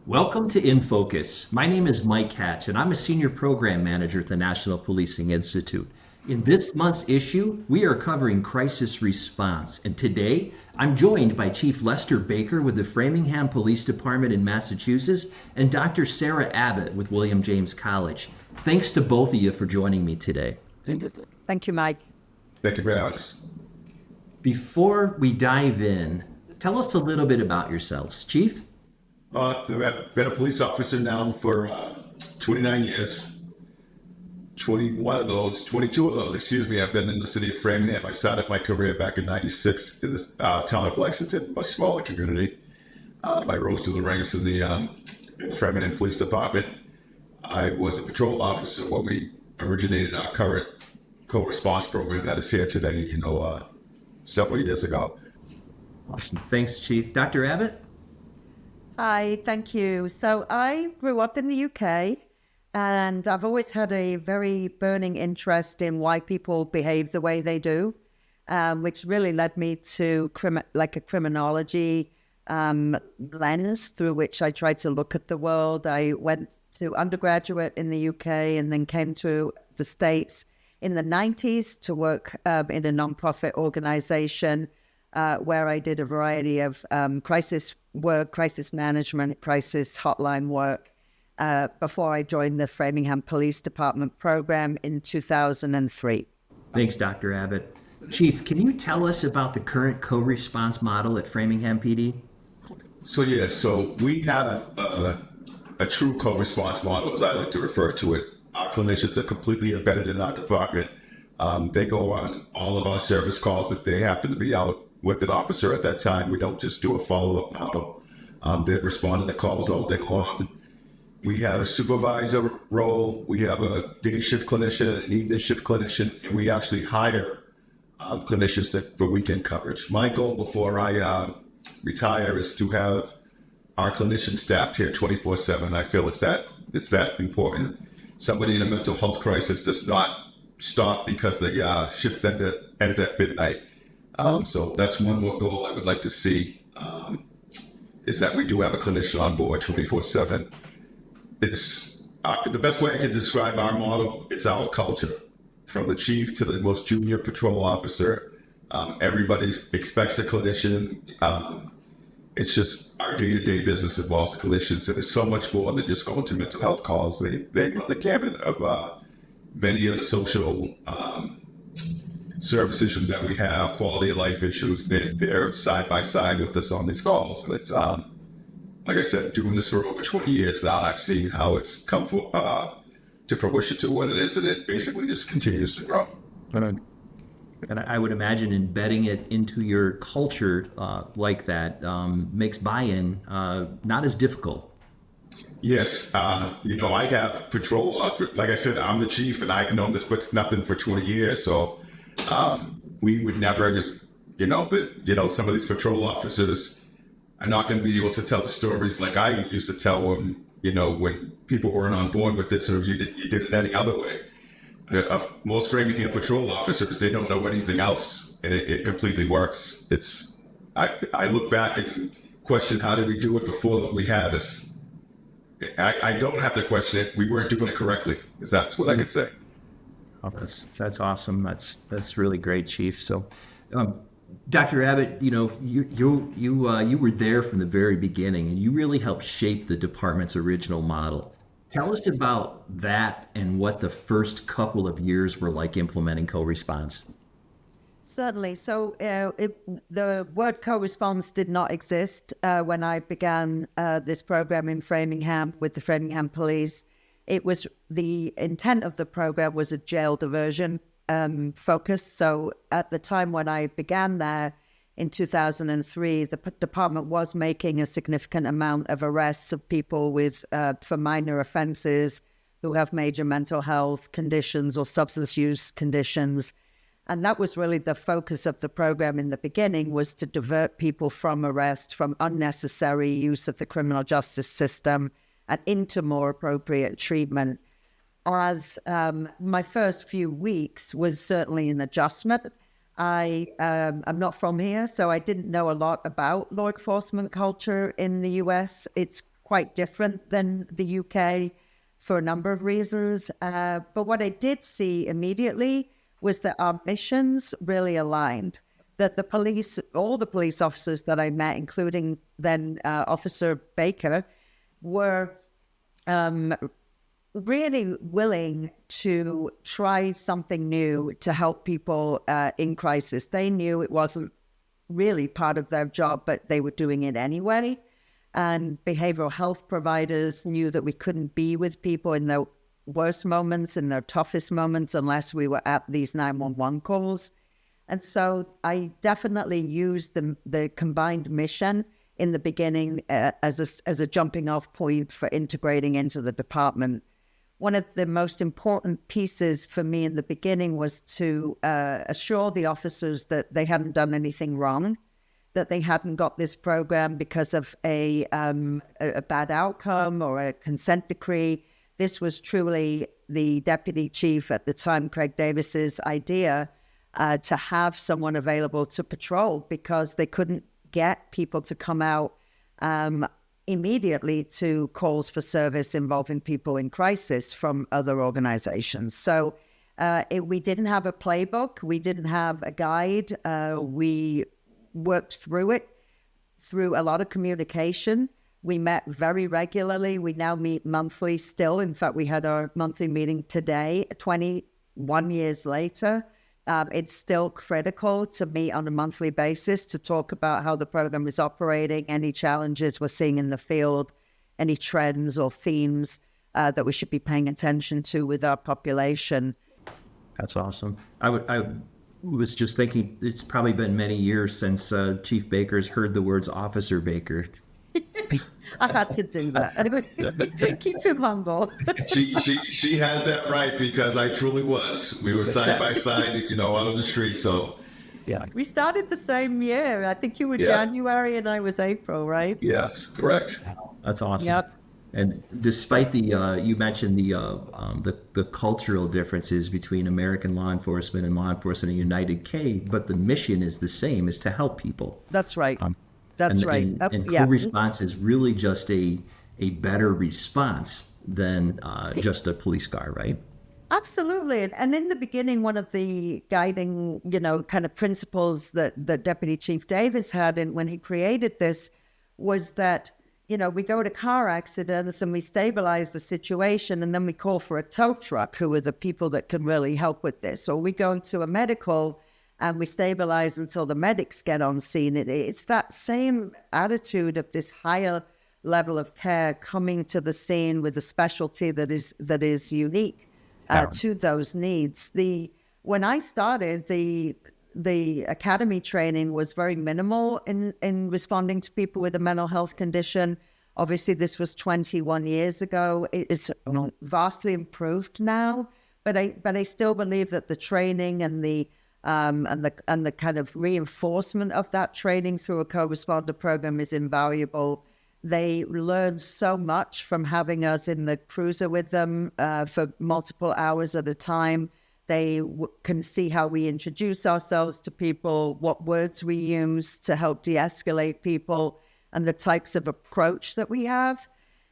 Welcome to InFocus. My name is Mike Hatch, and I'm a Senior Program Manager at the National Policing Institute. In this month's issue, we are covering crisis response, and today I'm joined by Chief Lester Baker with the Framingham Police Department in Massachusetts and Dr. Sarah Abbott with William James College. Thanks to both of you for joining me today. Thank you, Mike. Thank you for having us. Before we dive in, tell us a little bit about yourselves. Chief? I've been a police officer now for 29 years. 22 of those, I've been in the city of Framingham. I started my career back in '96 in the town of Lexington, a smaller community. I rose to the ranks of the Framingham Police Department. I was a patrol officer when we originated our current co-response program that is here today, several years ago. Awesome. Thanks, Chief. Dr. Abbott? Hi, thank you. So I grew up in the UK, and I've always had a very burning interest in why people behave the way they do, which really led me to a criminology lens through which I tried to look at the world. I went to undergraduate in the UK and then came to the States in the 90s to work in a nonprofit organization where I did a variety of crisis work, crisis management, crisis hotline work before I joined the Framingham Police Department program in 2003. Thanks, Dr. Abbott. Chief, can you tell us about the current co-response model at Framingham PD? So we have a true co-response model, as I like to refer to it. Our clinicians are completely embedded in our department. They go on all of our service calls if they happen to be out with an officer at that time. We don't just do a follow-up model. They're responding to calls all day long. We have a supervisor role. We have a day shift clinician, an evening shift clinician, and we actually hire clinicians for weekend coverage. My goal before I retire is to have our clinicians staffed here 24/7. I feel it's that important. Somebody in a mental health crisis does not stop because the shift ends at midnight. So that's one more goal I would like to see, is that we do have a clinician on board 24/7. It's the best way I can describe our model. It's our culture, from the chief to the most junior patrol officer. Everybody expects a clinician. It's just our day-to-day business involves clinicians, and it's so much more than just going to mental health calls. They run the gamut of many of the social service issues that we have, quality of life issues. They're side by side with us on these calls. And it's, like I said, doing this for over 20 years now, I've seen how it's come to fruition to what it is, and it basically just continues to grow. And I would imagine embedding it into your culture like that makes buy-in not as difficult. Yes, I have patrol. Like I said, I'm the chief, and I've known this but nothing for 20 years. So we would never, some of these patrol officers are not going to be able to tell the stories like I used to tell when people weren't on board with this, or you did it any other way. Most Framingham patrol officers, they don't know anything else, and it completely works. I look back and question, how did we do it before we had this? I don't have to question it. We weren't doing it correctly, because that's what I could say. Oh, that's awesome. That's really great, Chief. So, Dr. Abbott, you were there from the very beginning, and you really helped shape the department's original model. Tell us about that and what the first couple of years were like implementing co-response. Certainly. So the word co-response did not exist when I began this program in Framingham with the Framingham Police. It was, the intent of the program was a jail diversion focus. So at the time when I began there in 2003, the department was making a significant amount of arrests of people for minor offenses who have major mental health conditions or substance use conditions. And that was really the focus of the program in the beginning, was to divert people from arrest, from unnecessary use of the criminal justice system, and into more appropriate treatment. As my first few weeks was certainly an adjustment. I'm not from here, so I didn't know a lot about law enforcement culture in the US. It's quite different than the UK for a number of reasons. But what I did see immediately was that our missions really aligned. That the police, all the police officers that I met, including then Officer Baker, were really willing to try something new to help people in crisis. They knew it wasn't really part of their job, but they were doing it anyway. And behavioral health providers knew that we couldn't be with people in their worst moments, in their toughest moments, unless we were at these 911 calls. And so I definitely used the combined mission in the beginning as a jumping off point for integrating into the department. One of the most important pieces for me in the beginning was to assure the officers that they hadn't done anything wrong, that they hadn't got this program because of a bad outcome or a consent decree. This was truly the deputy chief at the time, Craig Davis's idea to have someone available to patrol because they couldn't get people to come out immediately to calls for service involving people in crisis from other organizations. So we didn't have a playbook. We didn't have a guide. We worked through it through a lot of communication. We met very regularly. We now meet monthly still. In fact, we had our monthly meeting today, 21 years later. It's still critical to meet on a monthly basis to talk about how the program is operating, any challenges we're seeing in the field, any trends or themes that we should be paying attention to with our population. That's awesome. I was just thinking it's probably been many years since Chief Baker's heard the words Officer Baker. I had to do that. Keep him humble. She has that right because I truly was. We were side by side, out on the street. So Yeah. We started the same year. I think you were January and I was April, right? Yes, correct. That's awesome. Yep. And despite you mentioned the cultural differences between American law enforcement and law enforcement in United K, but the mission is the same: is to help people. That's right. That's right. And co-response is really just a better response than just a police car, right? Absolutely. And in the beginning, one of the guiding, kind of principles that Deputy Chief Davis had when he created this was that, we go to car accidents and we stabilize the situation and then we call for a tow truck, who are the people that can really help with this. Or we go into a medical and we stabilize until the medics get on scene. It's that same attitude of this higher level of care coming to the scene with a specialty that is unique to those needs. When I started, the academy training was very minimal in responding to people with a mental health condition. Obviously, this was 21 years ago. It's vastly improved now, but I still believe that the training and the kind of reinforcement of that training through a co-responder program is invaluable. They learn so much from having us in the cruiser with them for multiple hours at a time. They can see how we introduce ourselves to people, what words we use to help de-escalate people, and the types of approach that we have,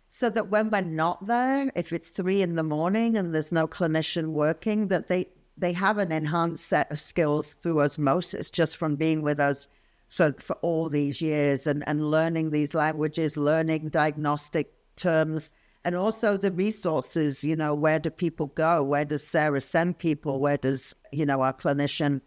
so that when we're not there, if it's 3 a.m. and there's no clinician working, that they have an enhanced set of skills through osmosis just from being with us for all these years and learning these languages, learning diagnostic terms, and also the resources, where do people go? Where does Sarah send people? Where does, our clinician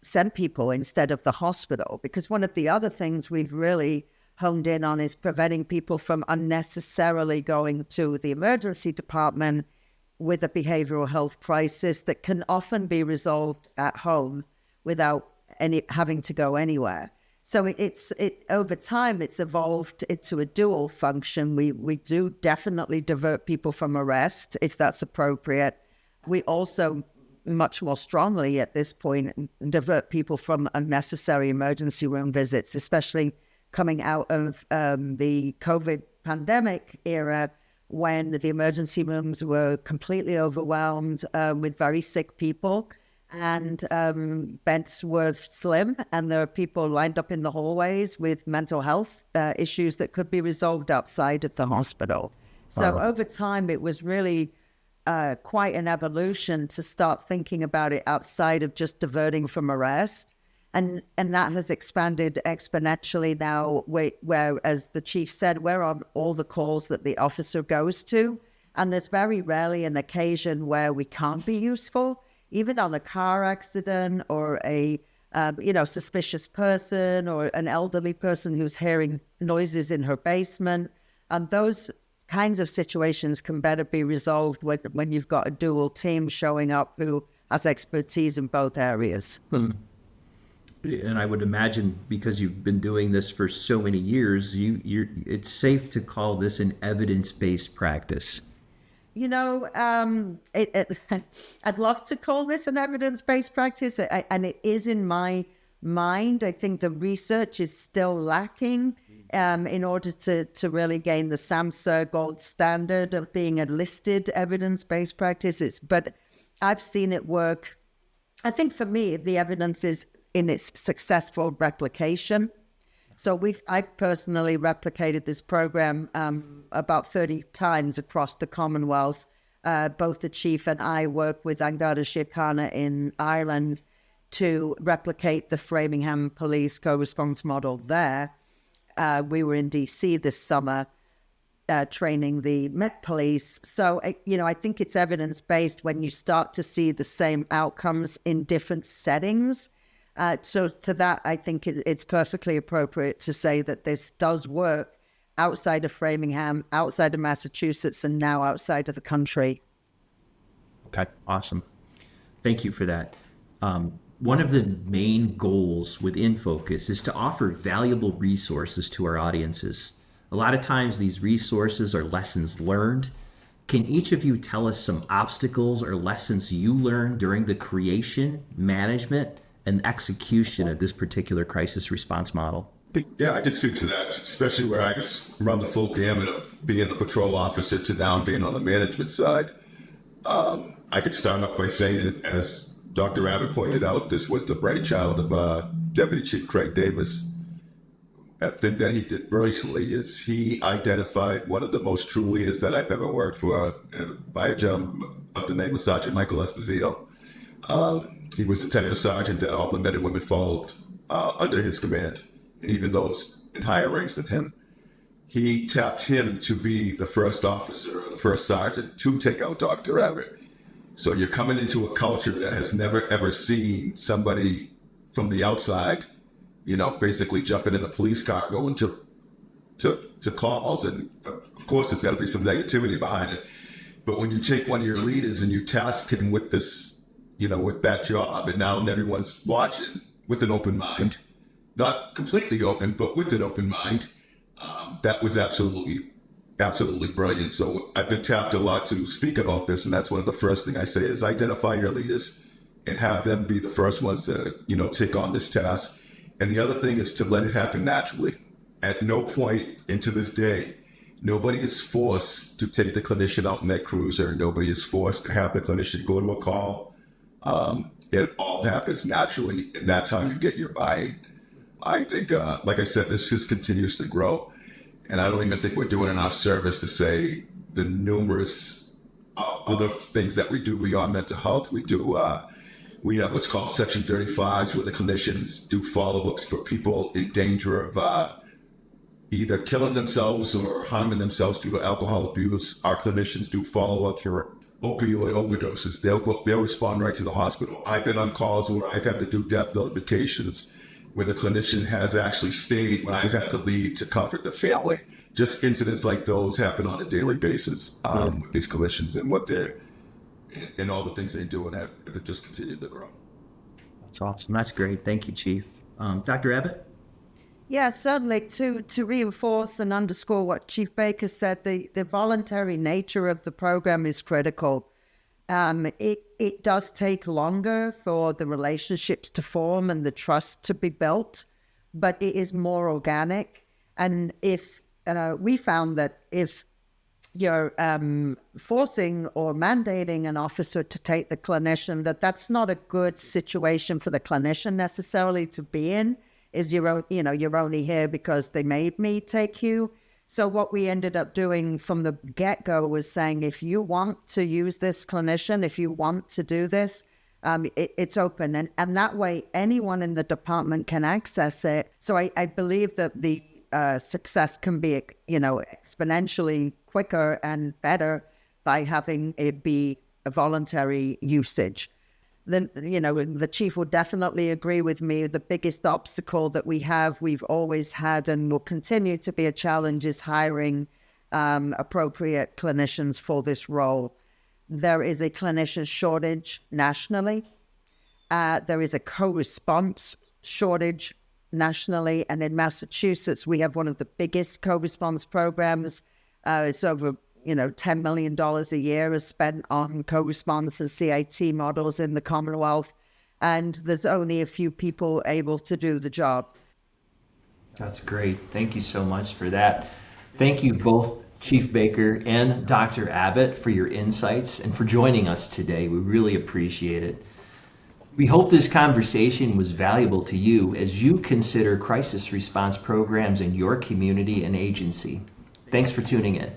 send people instead of the hospital? Because one of the other things we've really honed in on is preventing people from unnecessarily going to the emergency department with a behavioral health crisis that can often be resolved at home without having to go anywhere. So over time, it's evolved into a dual function. We do definitely divert people from arrest if that's appropriate. We also much more strongly at this point divert people from unnecessary emergency room visits, especially coming out of the COVID pandemic era, when the emergency rooms were completely overwhelmed with very sick people. and beds were slim, and there are people lined up in the hallways with mental health issues that could be resolved outside of the hospital. So over time, it was really quite an evolution to start thinking about it outside of just diverting from arrest. And that has expanded exponentially now, where, as the chief said, we're on all the calls that the officer goes to. And there's very rarely an occasion where we can't be useful, even on a car accident or a suspicious person or an elderly person who's hearing noises in her basement. Those kinds of situations can better be resolved when you've got a dual team showing up who has expertise in both areas. And I would imagine, because you've been doing this for so many years, it's safe to call this an evidence-based practice. I'd love to call this an evidence-based practice, and it is in my mind. I think the research is still lacking in order to really gain the SAMHSA gold standard of being a listed evidence-based practice. But I've seen it work. I think for me, the evidence is in its successful replication. So I've personally replicated this program about 30 times across the Commonwealth. Both the chief and I work with Angada Síochána in Ireland to replicate the Framingham Police co-response model there. We were in DC this summer training the Met Police. So, I think it's evidence-based when you start to see the same outcomes in different settings. So to that, I think it's perfectly appropriate to say that this does work outside of Framingham, outside of Massachusetts, and now outside of the country. Okay, awesome. Thank you for that. One of the main goals with InFocus is to offer valuable resources to our audiences. A lot of times these resources are lessons learned. Can each of you tell us some obstacles or lessons you learned during the creation, management, and execution of this particular crisis response model? Yeah, I can speak to that, especially where I run the full gamut of being the patrol officer to now being on the management side. I could start off by saying that, as Dr. Abbott pointed out, this was the brainchild of Deputy Chief Craig Davis. The thing that he did brilliantly is he identified one of the most true leaders that I've ever worked for, by a gentleman of the name of Sergeant Michael Esposito. He was the detective sergeant that all the men and women followed under his command, and even those in higher ranks than him. He tapped him to be the first officer, or the first sergeant, to take out Dr. Abbott. So you're coming into a culture that has never, ever seen somebody from the outside, basically jumping in a police car, going to calls. And of course, there's got to be some negativity behind it. But when you take one of your leaders and you task him with this, with that job, and now everyone's watching with an open mind, not completely open, but with an open mind, that was absolutely brilliant. So I've been tapped a lot to speak about this, and that's one of the first thing I say is identify your leaders and have them be the first ones to, take on this task. And the other thing is to let it happen naturally. At no point into this day, nobody is forced to take the clinician out in that cruiser. Nobody is forced to have the clinician go to a call. It all happens naturally, and that's how you get your buy-in. I think, like I said, this just continues to grow. And I don't even think we're doing enough service to say the numerous other things that we do beyond mental health. We have what's called Section 35s, where the clinicians do follow-ups for people in danger of either killing themselves or harming themselves due to alcohol abuse. Our clinicians do follow-up for opioid overdoses. They'll respond right to the hospital. I've been on calls where I've had to do death notifications, where the clinician has actually stayed when I've had to leave to comfort the family. Just incidents like those happen on a daily basis with these clinicians and all the things they do, and have just continued to grow. That's awesome. That's great. Thank you, Chief. Dr. Abbott? Yeah, certainly. To reinforce and underscore what Chief Baker said, the voluntary nature of the program is critical. It does take longer for the relationships to form and the trust to be built, but it is more organic. And if we found that if you're forcing or mandating an officer to take the clinician, that's not a good situation for the clinician necessarily to be in. Is you're only here because they made me take you. So what we ended up doing from the get-go was saying, if you want to use this clinician, if you want to do this, it's open. And that way, anyone in the department can access it. So I believe that the success can be, exponentially quicker and better by having it be a voluntary usage. Then, the chief will definitely agree with me. The biggest obstacle that we've always had and will continue to be a challenge is hiring appropriate clinicians for this role. There is a clinician shortage nationally. There is a co-response shortage nationally. And in Massachusetts, we have one of the biggest co-response programs. It's over $10 million a year is spent on co-response and CIT models in the Commonwealth, and there's only a few people able to do the job. That's great. Thank you so much for that. Thank you both, Chief Baker and Dr. Abbott, for your insights and for joining us today. We really appreciate it. We hope this conversation was valuable to you as you consider crisis response programs in your community and agency. Thanks for tuning in.